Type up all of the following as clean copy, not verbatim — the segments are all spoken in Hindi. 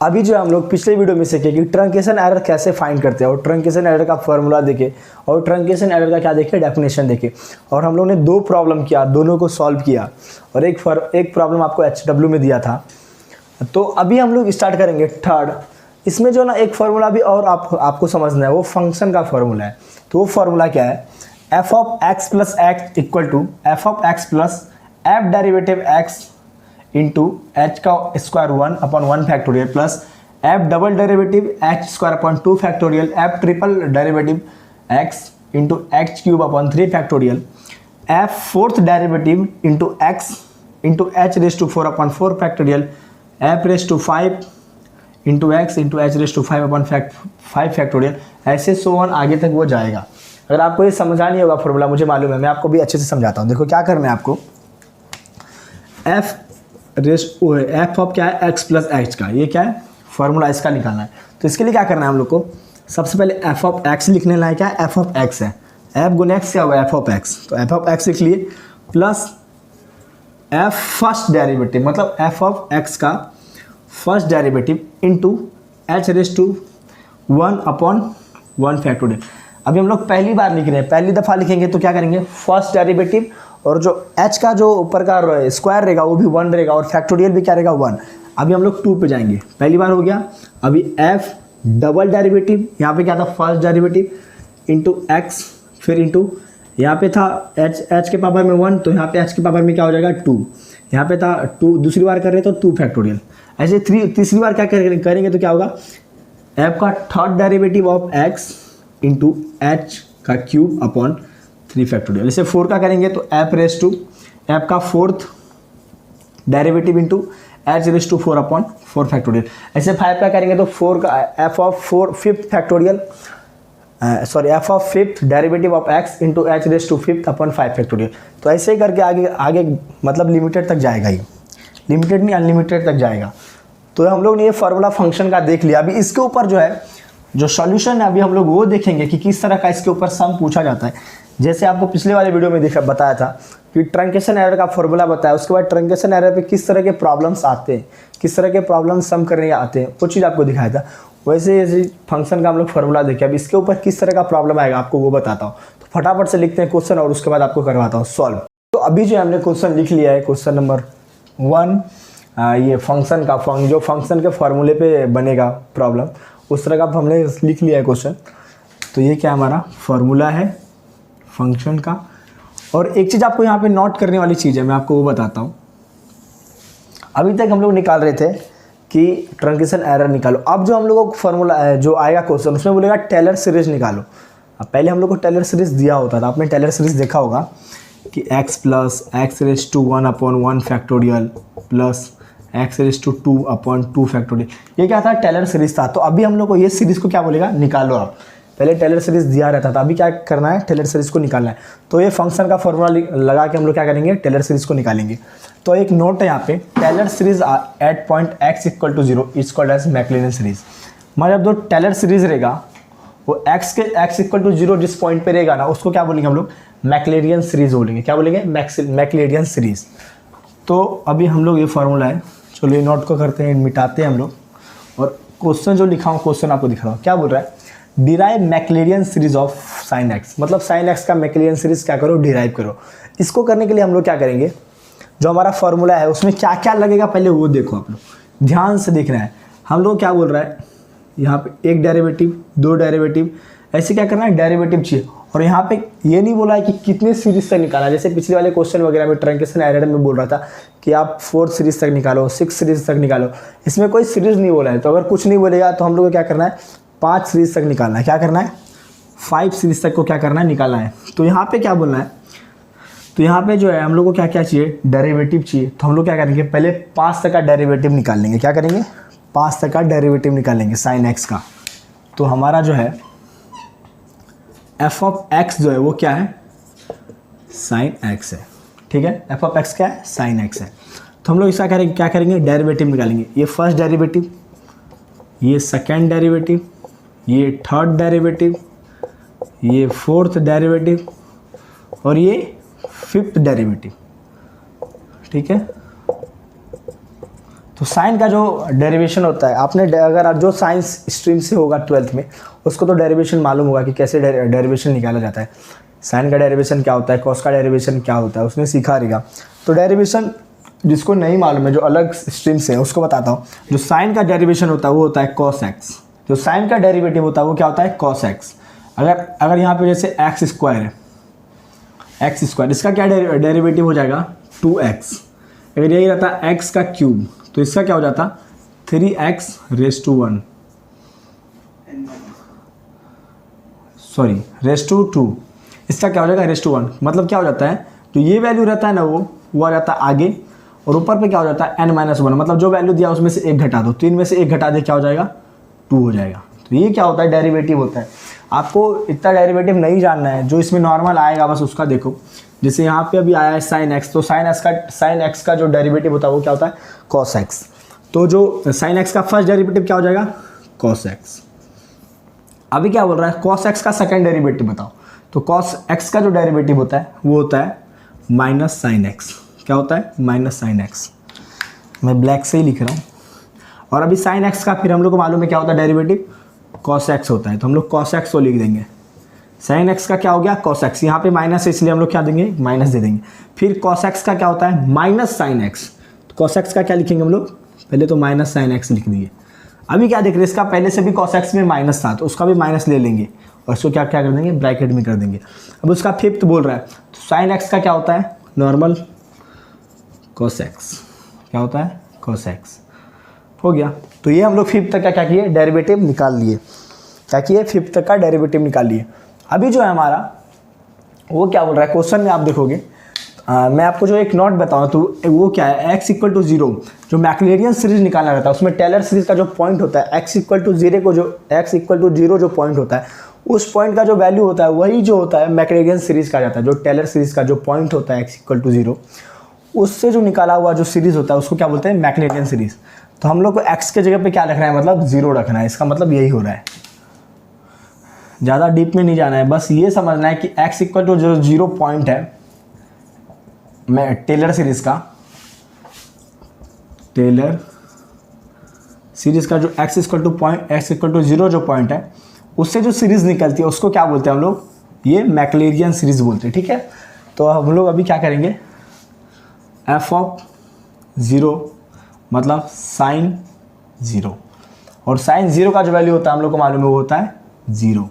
अभी जो हम लोग पिछले वीडियो में सीखे कि ट्रंकेशन एरर कैसे फाइंड करते हैं और ट्रंकेशन एरर का फॉर्मूला देखे और ट्रंकेशन एरर का क्या देखे डेफिनेशन देखे और हम लोग ने दो प्रॉब्लम किया, दोनों को सॉल्व किया और एक प्रॉब्लम आपको HW में दिया था। तो अभी हम लोग स्टार्ट करेंगे थर्ड। इसमें जो ना एक फार्मूला भी और आपको समझना है, वो फंक्शन का फार्मूला है। तो वो फार्मूला क्या है, f of x plus x equal to f of x plus f derivative x into h का square 1/1 factorial plus f double derivative h square upon 2 factorial f triple derivative x into x cube upon 3 factorial f fourth derivative into x into h raise to 4/4 factorial f raise to 5 into x into h raise to 5/5 factorial, ऐसे सो ऑन आगे तक वो जाएगा। अगर आपको ये समझा नहीं होगा फॉर्मूला, मुझे मालूम है, मैं आपको भी अच्छे से समझाता हूँ। देखो क्या करना है आपको, एफ ऑफ क्या है एक्स प्लस एच का, ये क्या है फॉर्मूला इसका निकालना है। तो इसके लिए क्या करना है हम लोग को, सबसे पहले एफ ऑफ एक्स लिखने लायक क्या है, एफ ऑफ एक्स है, एफ गुना एक्स क्या हुआ एफ ऑफ एक्स, तो एफ ऑफ एक्स लिख लिए प्लस एफ फर्स्ट डेरिवेटिव मतलब एफ ऑफ एक्स का first derivative into h raise to 1/1 factorial. अभी हम लोग पहली बार लिख रहे हैं, पहली दफ़ा लिखेंगे तो क्या करेंगे, फर्स्ट डेरिवेटिव और जो h का जो ऊपर का स्क्वायर रहेगा वो भी 1 रहेगा और फैक्टोरियल भी क्या रहेगा 1। अभी हम लोग 2 पे जाएंगे, पहली बार हो गया। अभी f डबल डेरिवेटिव, यहाँ पे क्या था फर्स्ट डेरिवेटिव इंटू एक्स, फिर इंटू यहाँ पे था h के पावर में 1, तो यहाँ पे h के पावर में क्या हो जाएगा 2, यहाँ पे था 2, दूसरी बार कर रहे तो 2 फैक्टोरियल। ऐसे तीसरी बार क्या करेंगे तो क्या होगा, f का third derivative of x into h का क्यूब अपॉन 3 फैक्टोरियल। जैसे 4 का करेंगे तो एफ रेस टू एफ का fourth derivative into h raise to 4/4 factorial. ऐसे 5 का करेंगे तो 4 का f of 4 fifth factorial f of fifth derivative of x into h raise to 5/5 factorial. तो ऐसे ही करके आगे मतलब लिमिटेड तक जाएगा, ये लिमिटेड नहीं अनलिमिटेड तक जाएगा। तो हम लोग ने ये फार्मूला फंक्शन का देख लिया। अभी इसके ऊपर जो है जो सॉल्यूशन है अभी हम लोग वो देखेंगे कि किस तरह का इसके ऊपर सम पूछा जाता है। जैसे आपको पिछले वाले वीडियो में बताया था कि ट्रंकेशन एरर का फॉर्मूला बताया, उसके बाद ट्रंकेशन एरर पे किस तरह के प्रॉब्लम्स आते हैं, किस तरह के प्रॉब्लम्स सम करने आते हैं, वो चीज़ आपको दिखाया था। वैसे इसी फंक्शन का हम लोग फार्मूला देखें। अब इसके ऊपर किस तरह का प्रॉब्लम आएगा आपको वो बताता हूँ। तो फटाफट से लिखते हैं क्वेश्चन और उसके बाद आपको करवाता हूँ सॉल्व। तो अभी जो हमने क्वेश्चन लिख लिया है, क्वेश्चन नंबर 1, ये फंक्शन का जो फंक्शन के फॉर्मूले पे बनेगा प्रॉब्लम, उस तरह का हमने लिख लिया है क्वेश्चन। तो ये क्या हमारा फॉर्मूला है फंक्शन का। और एक चीज़ आपको यहाँ पे नोट करने वाली चीज़ है, मैं आपको वो बताता हूँ। अभी तक हम लोग निकाल रहे थे कि ट्रंकेशन एरर निकालो। अब जो हम लोगों को फॉर्मूला जो आएगा क्वेश्चन, उसमें बोलेगा टेलर सीरीज निकालो। अब पहले हम लोग को टेलर सीरीज दिया होता था, आपने टेलर सीरीज देखा होगा कि x plus x raise to 1/1 factorial plus x raise to 2/2 factorial, ये क्या था टेलर सीरीज था। तो अभी हम लोग को ये सीरीज को क्या बोलेगा, निकालो। आप पहले टेलर सीरीज दिया रहता था, अभी क्या करना है, टेलर सीरीज को निकालना है। तो ये फंक्शन का फॉर्मूला लगा के हम लोग क्या करेंगे, टेलर सीरीज को निकालेंगे। तो एक नोट है यहाँ पे, Taylor series at point x equal to 0 is called as Maclaurin series. मतलब जो टेलर सीरीज रहेगा वो x इक्वल टू 0 जिस पॉइंट पे रहेगा ना, उसको क्या बोलेंगे हम लोग, मैक्लेरियन सीरीज बोलेंगे। क्या बोलेंगे, मैक्लेरियन सीरीज। तो अभी हम लोग ये फार्मूला है, चलो ये नोट को करते हैं, मिटाते हैं हम लोग। और क्वेश्चन जो लिखा हूँ, क्वेश्चन आपको दिखा रहा हूँ, क्या बोल रहा है, derive Maclaurin series of sine x. मतलब साइन एक्स का मैक्लेरियन सीरीज क्या करो, डिराइव करो। इसको करने के लिए हम लोग क्या करेंगे, जो हमारा फार्मूला है उसमें क्या क्या लगेगा पहले वो देखो आप लोग, ध्यान से देखना है। हम लोग क्या बोल रहा है, यहाँ पे एक डेरिवेटिव, 2 डेरिवेटिव, ऐसे क्या करना है, डेरिवेटिव चाहिए। और यहाँ पे ये नहीं बोला है कि कितने सीरीज तक निकाला। जैसे पिछले वाले क्वेश्चन वगैरह में ट्रंकेशन एरर में बोल रहा था कि आप 4 सीरीज तक निकालो, 6 सीरीज तक निकालो। इसमें कोई सीरीज नहीं बोला है। तो अगर कुछ नहीं बोलेगा तो हम लोग को क्या करना है, 5 सीरीज तक निकालना है। क्या करना है, 5 सीरीज तक को क्या करना है, निकालना है। तो यहाँ पे क्या बोलना है, तो यहाँ पे जो है हम लोग को क्या क्या चाहिए, डेरिवेटिव चाहिए। तो हम लोग क्या करेंगे, पहले 5 तक का डेरिवेटिव निकाल लेंगे। क्या करेंगे, 5 तक का डेरिवेटिव निकालेंगे साइन एक्स का। तो हमारा जो है एफ ऑफ एक्स जो है वो क्या है, साइन एक्स है। ठीक है, एफ ऑफ एक्स क्या है, साइन एक्स है। तो हम लोग इसका क्या करेंगे, डेरिवेटिव निकालेंगे। ये फर्स्ट डेरिवेटिव, ये सेकेंड डेरिवेटिव, ये थर्ड डेरिवेटिव, ये फोर्थ डेरिवेटिव और ये फिफ्थ डेरिवेटिव। ठीक है, तो साइन का जो डेरिवेशन होता है, आपने अगर आप जो साइंस स्ट्रीम से होगा 12th में, उसको तो डेरिवेशन मालूम होगा कि कैसे डेरिवेशन निकाला जाता है। साइन का डेरिवेशन क्या होता है, कॉस का डेरिवेशन क्या होता है, उसने सीखा रहेगा। तो डेरिवेशन जिसको नहीं मालूम है, जो अलग स्ट्रीम से है, उसको बताता हूँ। जो साइन का डेरिवेशन होता है वो होता है कॉस एक्स। जो साइन का डेरिवेटिव होता है वो क्या होता है, कॉस एक्स। अगर यहाँ पे जैसे एक्स स्क्वायर है, एक्स स्क्वायर, इसका क्या डेरिवेटिव हो जाएगा 2x। अगर यही रहता x का क्यूब तो इसका क्या हो जाता 3x raise to 1, sorry raise to 2। इसका क्या हो जाएगा रेस टू 1। मतलब क्या हो जाता है, जो ये वैल्यू रहता है ना वो आ जाता है आगे, और ऊपर पे क्या हो जाता है n-1। मतलब जो वैल्यू दिया उसमें से एक घटा दो, 3 में से एक घटा दे क्या हो जाएगा 2 हो जाएगा। तो ये क्या होता है, डेरिवेटिव होता है। आपको इतना डेरिवेटिव नहीं जानना है, जो इसमें नॉर्मल आएगा बस उसका देखो। जैसे यहाँ पे अभी आया है साइन एक्स, तो साइन एक्स का जो डेरिवेटिव होता है वो क्या होता है कॉस एक्स। तो जो साइन एक्स का फर्स्ट डेरिवेटिव क्या हो जाएगा कॉस एक्स। अभी क्या बोल रहा है, कॉस एक्स का सेकंड डेरिवेटिव बताओ। तो कॉस एक्स का जो डेरिवेटिव होता है वो होता है माइनस साइन एक्स। क्या होता है माइनस साइन एक्स। मैं ब्लैक से ही लिख रहा हूँ। और अभी साइन एक्स का फिर हम लोग को मालूम है क्या होता है डेरिवेटिव, कॉस एक्स होता है। तो हम लोग कॉस एक्स को लिख देंगे। साइन एक्स का क्या हो गया कॉस एक्स, यहाँ पे माइनस है इसलिए हम लोग क्या देंगे माइनस दे देंगे। फिर कॉस एक्स का क्या होता है माइनस साइन एक्स। तो कॉस एक्स का क्या लिखेंगे हम लोग, पहले तो माइनस साइन एक्स लिख दिए। अभी क्या देख रहे हैं, इसका पहले से भी कॉस एक्स में माइनस था तो उसका भी माइनस ले लेंगे और इसको क्या क्या कर देंगे ब्रैकेट में कर देंगे। अब उसका फिफ्थ बोल रहा है, तो साइन एक्स का क्या होता है नॉर्मल कॉस एक्स। क्या होता है कॉस एक्स हो गया। तो ये हम लोग फिफ्थ तक का क्या किए डेरिवेटिव निकाल लिए। क्या किए फिफ्थ तक का डेरिवेटिव निकाल लिए। अभी जो है हमारा वो क्या बोल रहा है क्वेश्चन में आप देखोगे, मैं आपको जो एक नोट बताऊँ तो वो क्या है x इक्वल टू 0 जो मैक्लेरियन सीरीज निकालना रहता है उसमें टेलर सीरीज का जो पॉइंट होता है x इक्वल टू 0 जो पॉइंट होता है उस पॉइंट का जो वैल्यू होता है वही जो होता है मैक्लेरियन सीरीज का जाता है। जो टेलर सीरीज का जो पॉइंट होता है x इक्वल टू 0 उससे जो निकाला हुआ जो सीरीज होता है उसको क्या बोलते हैं मैक्लेरियन सीरीज। तो हम लोग को x के जगह पे क्या रखना है मतलब 0 रखना है। इसका मतलब यही हो रहा है, ज़्यादा डीप में नहीं जाना है, बस ये समझना है कि x इक्वल टू जो 0 पॉइंट है मैं टेलर सीरीज का जो x इक्वल टू 0 जो पॉइंट है उससे जो सीरीज निकलती है उसको क्या बोलते हैं हम लोग, ये मैक्लेरियन सीरीज बोलते हैं। ठीक है, तो हम लोग अभी क्या करेंगे f ऑफ 0 मतलब साइन 0, और साइन 0 का जो वैल्यू होता है हम लोग को मालूम है वो होता है 0।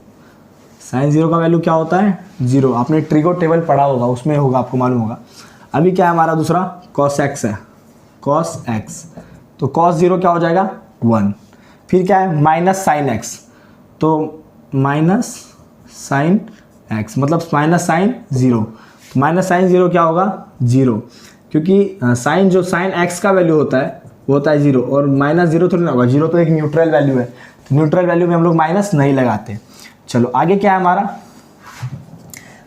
साइन 0 का वैल्यू क्या होता है 0। आपने ट्रिगो टेबल पढ़ा होगा उसमें होगा, आपको मालूम होगा। अभी क्या है हमारा दूसरा cos x है, cos x। तो cos 0 क्या हो जाएगा 1। फिर क्या है माइनस साइन x, तो माइनस साइन x मतलब माइनस साइन 0। तो माइनस साइन 0 क्या होगा 0, क्योंकि साइन x का वैल्यू होता है वो होता है 0 और माइनस 0 थोड़ी ना होगा। 0 तो एक न्यूट्रल वैल्यू है, तो न्यूट्रल वैल्यू में हम लोग माइनस नहीं लगाते। चलो आगे क्या है हमारा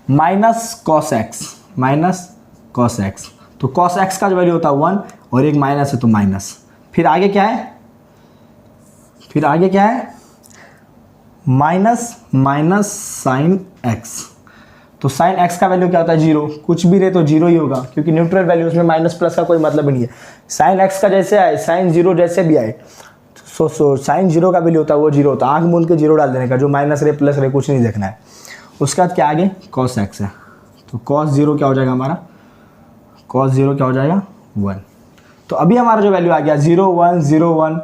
माइनस कॉस एक्स। तो कॉस एक्स का जो वैल्यू होता है 1 और एक माइनस है तो माइनस। फिर आगे क्या है माइनस साइन एक्स। तो साइन एक्स का वैल्यू क्या होता है 0, कुछ भी रहे तो 0 ही होगा क्योंकि न्यूट्रल वैल्यू उसमें माइनस प्लस का कोई मतलब नहीं है। साइन एक्स का जैसे आए साइन 0 जैसे भी आए सो साइन 0 का वैल्यू होता है वो 0 होता है। आँख मूंद के 0 डाल देने का, जो माइनस रहे प्लस रहे कुछ नहीं देखना है। उसके बाद क्या आगे कॉस एक्स है, तो कॉस 0 क्या हो जाएगा हमारा कॉस 0 क्या हो जाएगा 1। तो अभी हमारा जो वैल्यू आ गया 0 1 0 1,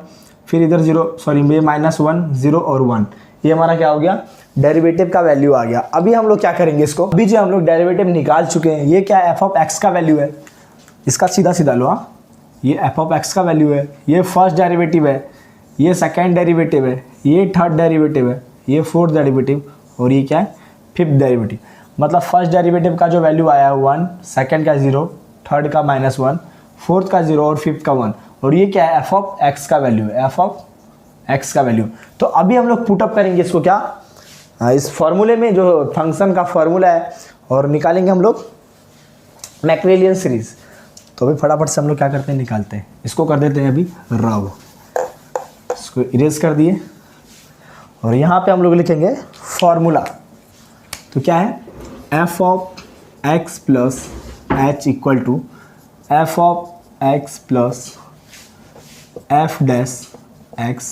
फिर इधर 0 सॉरी ये माइनस 1 0 और 1, ये हमारा क्या हो गया डेरिवेटिव का वैल्यू आ गया। अभी हम लोग क्या करेंगे इसको, अभी जो हम लोग डेरिवेटिव निकाल चुके हैं ये क्या है एफ ऑफ एक्स का वैल्यू है। इसका सीधा लो, हाँ ये एफ ऑफ एक्स का वैल्यू है, ये फर्स्ट डेरिवेटिव है, ये सेकेंड डेरिवेटिव है, ये थर्ड डेरिवेटिव है, ये फोर्थ डेरिवेटिव और ये क्या है फिफ्थ डेरिवेटिव। मतलब फर्स्ट डेरिवेटिव का जो वैल्यू आया है 1, सेकेंड का 0, थर्ड का -1, फोर्थ का 0 और फिफ्थ का 1, और ये क्या है एफ ऑफ एक्स का वैल्यू है, एफ ऑफ एक्स का वैल्यू। तो अभी हम लोग पुटअप करेंगे इसको क्या इस फॉर्मूले में जो फंक्शन का फॉर्मूला है और निकालेंगे हम लोग मैक्लेरियन सीरीज। तो अभी फटाफट से हम लोग क्या करते हैं निकालते हैं, इसको कर देते हैं अभी रब, इसको इरेज कर दिए और यहाँ पे हम लोग लिखेंगे फॉर्मूला। तो क्या है f of x plus h equal to f of x plus f dash x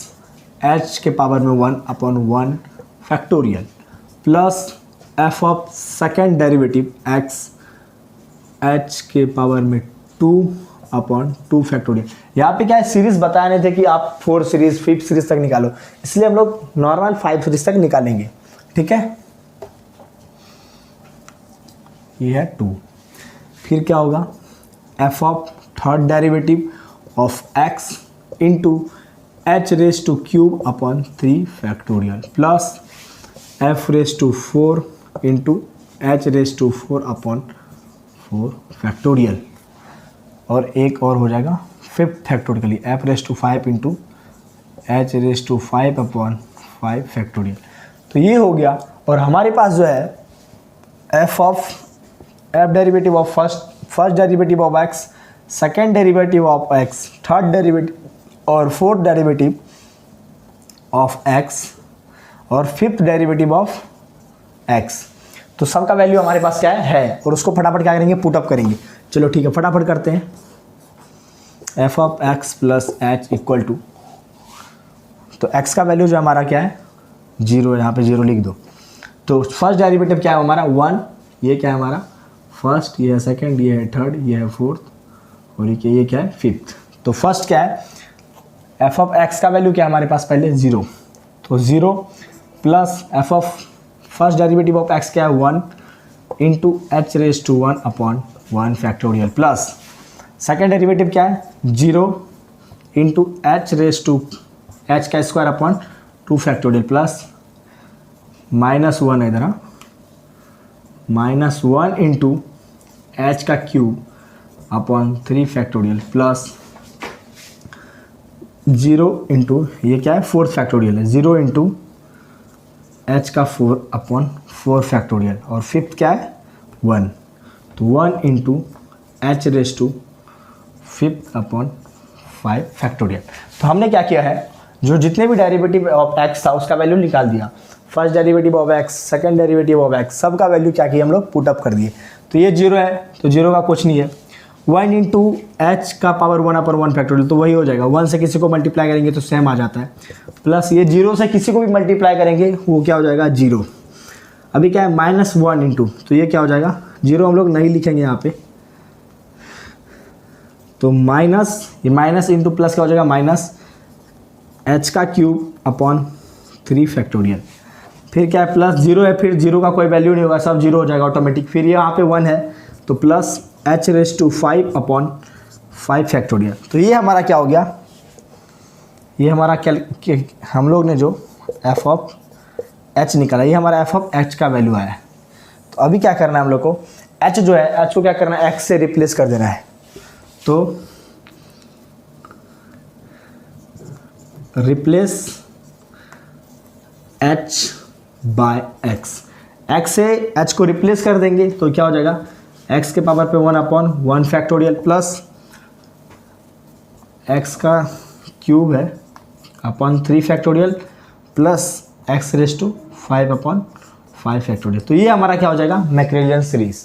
h के पावर में 1/1 factorial plus f of second derivative x h के पावर में 2/2 फैक्टोरियल। यहाँ पे क्या है, सीरीज बताए नहीं थे कि आप 4 सीरीज 5 सीरीज तक निकालो, इसलिए हम लोग नॉर्मल 5 सीरीज तक निकालेंगे। ठीक है, ये है 2। फिर क्या होगा, f of third derivative of x into h raise to cube upon 3 factorial plus f raise to 4 into h raise to 4/4 factorial, और एक और हो जाएगा 5th factorial f raise to 5 into h raise to 5/5 factorial. तो ये हो गया, और हमारे पास जो है f derivative of first derivative of x, second derivative of x, third derivative और फोर्थ डेरिवेटिव ऑफ एक्स और फिफ्थ डेरिवेटिव ऑफ एक्स। तो सबका वैल्यू हमारे पास क्या है, और उसको फटाफट क्या करेंगे, पुट अप करेंगे। चलो ठीक है, फटाफट करते हैं। F of x plus h equal to, तो एक्स का वैल्यू जो हमारा क्या है 0 है, यहाँ पे 0 लिख दो। तो फर्स्ट डेरिवेटिव क्या है हमारा 1, ये क्या है हमारा फर्स्ट, ये है सेकंड, ये है थर्ड, ये है फोर्थ, और ये क्या है फिफ्थ। तो फर्स्ट क्या है, एफ ऑफ एक्स का वैल्यू क्या है हमारे पास पहले 0, तो 0 plus f of first derivative of x क्या है 1 into h raise to 1/1 factorial plus second derivative क्या है 0 into h raise to h का स्क्वायर अपॉन 2 फैक्टोरियल प्लस -1 है इधर, -1 इंटू एच का cube upon 3 factorial plus 0 into ये क्या है 4th फैक्टोरियल है, 0 इंटू एच का 4/4 फैक्टोरियल, और फिफ्थ क्या है 1, तो 1 into h raise to 5/5 factorial. तो हमने क्या किया है, जो जितने भी डेरिवेटिव ऑफ एक्स था उसका वैल्यू निकाल दिया। First derivative of x, second derivative of x, सब का वैल्यू क्या किया हम लोग पुट अप कर दिए। तो ये 0 है, तो 0 का कुछ नहीं है। 1 इंटू एच का पावर 1/1 फैक्टोरियल, तो वही हो जाएगा। 1 से किसी को मल्टीप्लाई करेंगे तो सेम आ जाता है, प्लस ये 0 से किसी को भी मल्टीप्लाई करेंगे वो क्या हो जाएगा 0। अभी क्या है -1 इंटू, तो ये क्या हो जाएगा 0 हम लोग नहीं लिखेंगे यहाँ पे, तो ये माइनस इंटू प्लस क्या हो जाएगा माइनस एच का क्यूब अपॉन 3 फैक्टोरियल। फिर क्या है प्लस 0 है, फिर 0 का कोई वैल्यू नहीं होगा, सब 0 हो जाएगा ऑटोमेटिक। फिर यहाँ पे 1 है तो plus h raise to 5/5 factorial. तो ये हमारा क्या हो गया, ये हमारा हम लोग ने जो एफ ऑफ एच निकाला, ये हमारा एफ ऑफ एच का वैल्यू आया है। तो अभी क्या करना है हम लोग को, एच जो है एच को क्या करना है एक्स से रिप्लेस कर देना है। तो replace h by x, x से एच को रिप्लेस कर देंगे तो क्या हो जाएगा एक्स के पावर पे 1/1 फैक्टोरियल प्लस एक्स का क्यूब है upon 3 factorial plus x raise to 5/5 factorial. तो ये हमारा क्या हो जाएगा मैक्लेरियन सीरीज।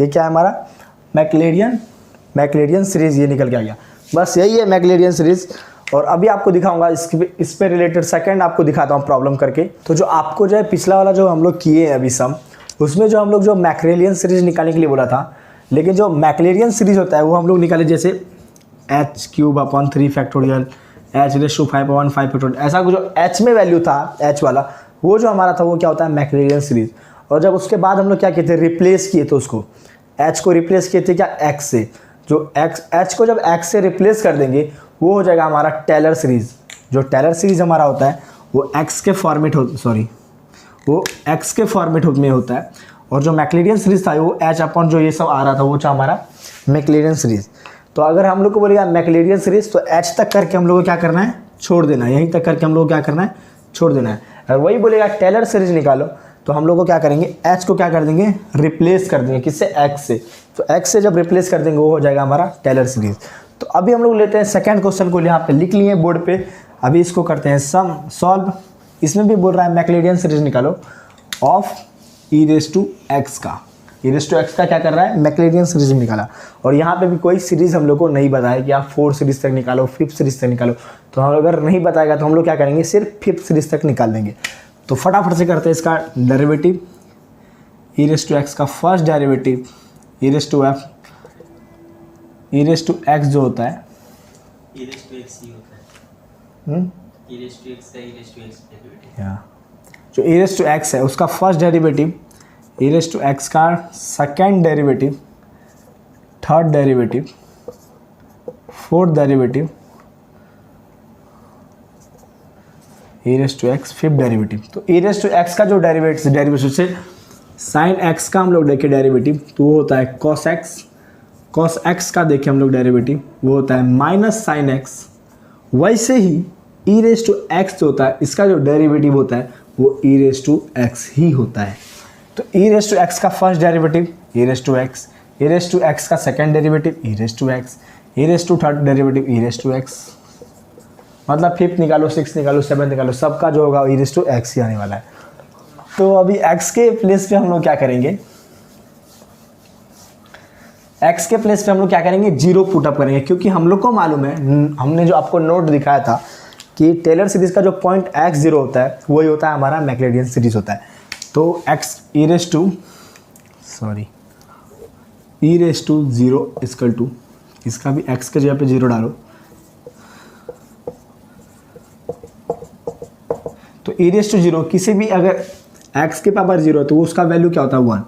ये क्या है हमारा मैक्लेरियन सीरीज, ये निकल के आ गया। बस यही है मैक्लेरियन सीरीज। और अभी आपको दिखाऊंगा इस पे रिलेटेड सेकंड आपको दिखाता हूँ प्रॉब्लम करके। तो जो आपको जो है पिछला वाला जो हम लोग किए हैं अभी सम, उसमें जो हम लोग जो मैक्लेरियन सीरीज निकालने के लिए बोला था, लेकिन जो मैक्लेरियन सीरीज होता है वो हम लोग निकाले जैसे h cube upon 3 factorial h raise to 5/1 factorial, ऐसा जो एच में वैल्यू था एच वाला वो जो हमारा था वो क्या होता है मैक्लेरियन सीरीज। और जब उसके बाद हम लोग क्या किए थे रिप्लेस किए थे उसको, एच को रिप्लेस किए थे क्या एक्स से, जो एच को जब एक्स से रिप्लेस कर देंगे वो हो जाएगा हमारा टेलर सीरीज। जो टेलर सीरीज हमारा होता है वो एक्स के फॉर्मेट में होता है, और जो मैक्लेरियन सीरीज था वो एच अपॉन जो ये सब आ रहा था वो था हमारा मैक्लेरियन सीरीज। तो अगर हम लोग को बोलेगा मैक्लेरियन सीरीज तो एच तक करके हम लोग को क्या करना है छोड़ देना है, यहीं तक करके हम लोग को क्या करना है छोड़ देना है। अगर वही बोलेगा टेलर सीरीज निकालो तो हम लोग को क्या करेंगे एच को क्या कर देंगे रिप्लेस कर देंगे किससे एक्स से। तो एक्स से जब रिप्लेस कर देंगे वो हो जाएगा हमारा टेलर सीरीज। तो अभी हम लोग लेते हैं सेकंड क्वेश्चन को, यहाँ पे लिख लिए बोर्ड पे। अभी इसको करते हैं सम सॉल्व। इसमें भी बोल रहा है मैक्लेरियन सीरीज निकालो of e raise to x का। ई रेस टू एक्स का क्या कर रहा है, मैक्लेरियन सीरीज निकाला। और यहाँ पे भी कोई सीरीज़ हम लोग को नहीं बताया कि आप 4 सीरीज तक निकालो, 5th सीरीज तक निकालो। तो हम अगर नहीं बताएगा तो हम लोग क्या करेंगे, सिर्फ 5th सीरीज तक निकाल देंगे। तो फटाफट से करते हैं इसका derivative. E raise to x का first derivative e raise to f, e raise to x जो होता है, ई रेस टू एक्स ही होता है। ई रेस टू एक्स का e raise to x derivative, जो ई रेस टू एक्स है उसका first derivative, e raise to x का second derivative, third derivative, fourth derivative, e raise to x fifth derivative. तो ई रेस टू एक्स का जो डेरिवेटिव से साइन एक्स का हम लोग देखें डेरिवेटिव तो वो होता है कॉस एक्स। कॉस एक्स का देखें हम लोग डेरिवेटिव वो होता है माइनस साइन एक्स। वैसे ही ई रेस टू एक्स जो होता है इसका जो डेरिवेटिव होता है वो ई रेस टू एक्स ही होता है। तो ई रेस टू एक्स का first derivative e raise to x, e raise to x का second derivative e raise to x, e raise to third derivative e raise to x. मतलब 5th निकालो, 6th निकालो, 7th निकालो, सबका जो होगा ई रेस टू एक्स ही आने वाला है। तो अभी x के प्लेस पे हम लोग क्या करेंगे, x के प्लेस पे हम लोग क्या करेंगे, 0 पुटअप करेंगे। क्योंकि हम लोग को मालूम है, हमने जो आपको नोट दिखाया था कि टेलर सीरीज का जो पॉइंट x0 होता है वही होता है हमारा मैक्लेरियन सीरीज होता है। तो x e raise to 0 equal to, इसका भी x के जगह पे 0 डालो। तो ई रेस टू 0 किसी भी अगर x के पावर 0 है तो उसका वैल्यू क्या होता है 1।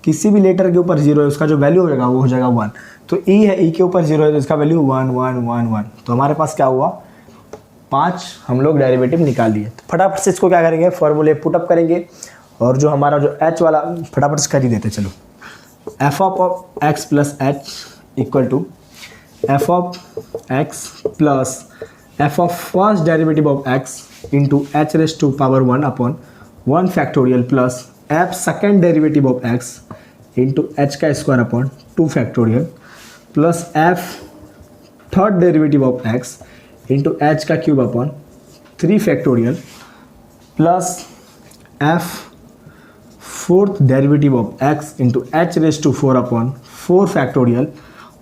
किसी भी लेटर के ऊपर 0 है उसका जो वैल्यू हो जाएगा वो हो जाएगा 1। तो e है, e के ऊपर 0 है तो इसका वैल्यू 1 1 1 1। तो हमारे पास क्या हुआ, 5 हम लोग डेरिवेटिव निकाल लिए। तो फटाफट से इसको क्या करेंगे, फॉर्मूले पुटअप करेंगे। और जो हमारा जो h वाला फटाफट से कर ही देते चलो। F of x plus h equal to f of x plus f of first derivative of x into h raise to power 1 upon 1 factorial plus f second derivative of x into h का square upon 2 factorial plus f third derivative of x into h का cube upon 3 factorial plus f fourth derivative of x into h raise to 4 upon 4 factorial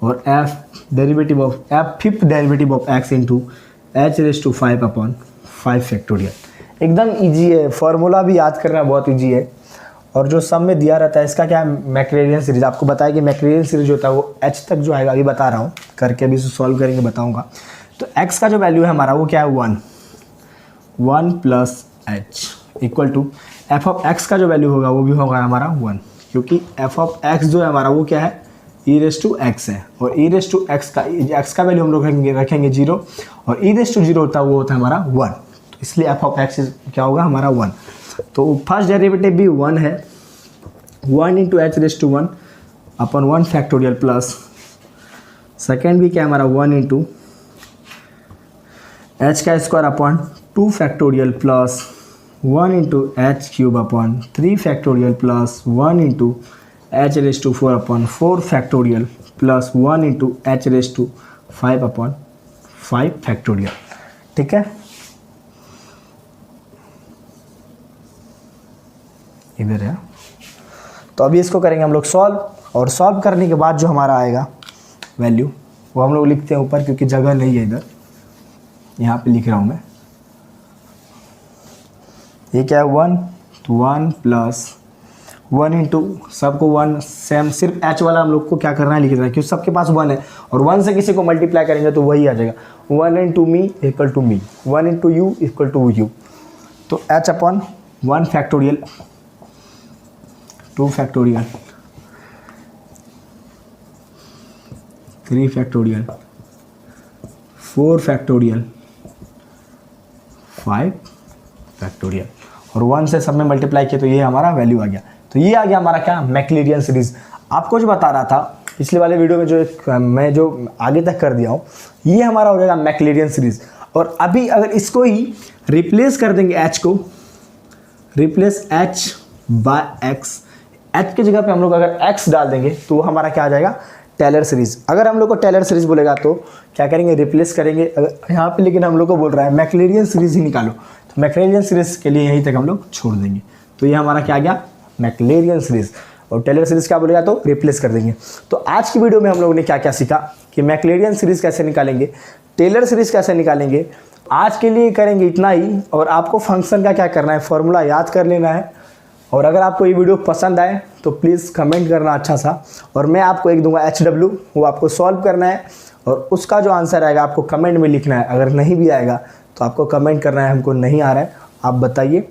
और f derivative of f fifth derivative of x into h raise to 5 upon 5 factorial. एकदम इजी है, फॉर्मूला भी याद करना बहुत इजी है। और जो सम में दिया रहता है इसका क्या है, मैक्लेरियन सीरीज। आपको बताया कि मैक्लेरियन सीरीज होता है वो एच तक जो आएगा, अभी बता रहा हूँ करके, अभी सॉल्व करेंगे बताऊँगा। तो एक्स का जो वैल्यू है हमारा वो क्या है 1 plus h equal to f of x का जो वैल्यू होगा वो भी होगा हमारा 1। क्योंकि एफ ऑफ एक्स जो है हमारा वो क्या है, ई रेस टू एक्स है। और ई रेस टू एक्स का वैल्यू हम लोग रखेंगे 0 और ई रेस टू 0 होता है वो होता है हमारा 1। तो इसलिए एफ ऑफ एक्स क्या होगा हमारा 1। तो फर्स्ट डेरिवेटिव भी 1 है, 1 into h raise to 1 upon 1 factorial plus second भी क्या है हमारा 1 इंटू एच का square upon 2 factorial plus 1 into h cube upon 3 factorial plus 1 into h raise to 4 upon 4 factorial plus 1 into h raise to 5 upon 5 factorial. ठीक है, इधर है। तो अभी इसको करेंगे हम लोग सॉल्व, और सॉल्व करने के बाद जो हमारा आएगा वैल्यू वो हम लोग लिखते हैं ऊपर, क्योंकि जगह नहीं है इधर, यहाँ पे लिख रहा हूँ मैं। ये क्या है 1, तो 1 प्लस 1 इंटू सबको 1 सेम, सिर्फ एच वाला हम लोग को क्या करना है लिख देना है, क्योंकि सबके पास 1 है और 1 से किसी को मल्टीप्लाई करेंगे तो वही आ जाएगा। 1 into me equal to me, 1 into u equal to u. तो h upon 1 factorial, 2 factorial, 3 factorial, 4 factorial, 5 factorial और 1 से सब में मल्टीप्लाई किया तो ये हमारा वैल्यू आ गया। तो ये आ गया हमारा क्या, मैक्लेरियन सीरीज। आपको जो बता रहा था पिछले वाले वीडियो में, जो मैं जो आगे तक कर दिया हूँ, ये हमारा हो जाएगा मैक्लेरियन सीरीज। और अभी अगर इसको ही रिप्लेस कर देंगे, एच को replace h by x, h की जगह पे हम लोग अगर एक्स डाल देंगे तो वो हमारा क्या आ जाएगा, टेलर सीरीज। अगर हम लोग को टेलर सीरीज बोलेगा तो क्या करेंगे, रिप्लेस करेंगे अगर यहाँ पे, लेकिन हम लोग को बोल रहा है मैक्लेरियन सीरीज ही निकालो, तो मैक्लेरियन सीरीज के लिए यहीं तक हम लोग छोड़ देंगे। तो ये हमारा क्या आ गया, मैक्लेरियन सीरीज। और टेलर सीरीज़ क्या बोलेगा तो रिप्लेस कर देंगे। तो आज की वीडियो में हम लोगों ने क्या क्या सीखा कि मैक्लेरियन सीरीज़ कैसे निकालेंगे, टेलर सीरीज़ कैसे निकालेंगे। आज के लिए करेंगे इतना ही, और आपको फंक्शन का क्या करना है, फॉर्मूला याद कर लेना है। और अगर आपको ये वीडियो पसंद आए तो प्लीज़ कमेंट करना अच्छा सा, और मैं आपको एक दूंगा HW, वो आपको सॉल्व करना है और उसका जो आंसर आएगा आपको कमेंट में लिखना है। अगर नहीं भी आएगा तो आपको कमेंट करना है हमको नहीं आ रहा है, आप बताइए,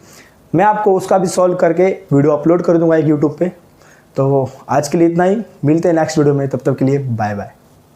मैं आपको उसका भी सॉल्व करके वीडियो अपलोड कर दूंगा एक यूट्यूब पे। तो आज के लिए इतना ही, मिलते हैं नेक्स्ट वीडियो में, तब तक के लिए बाय बाय।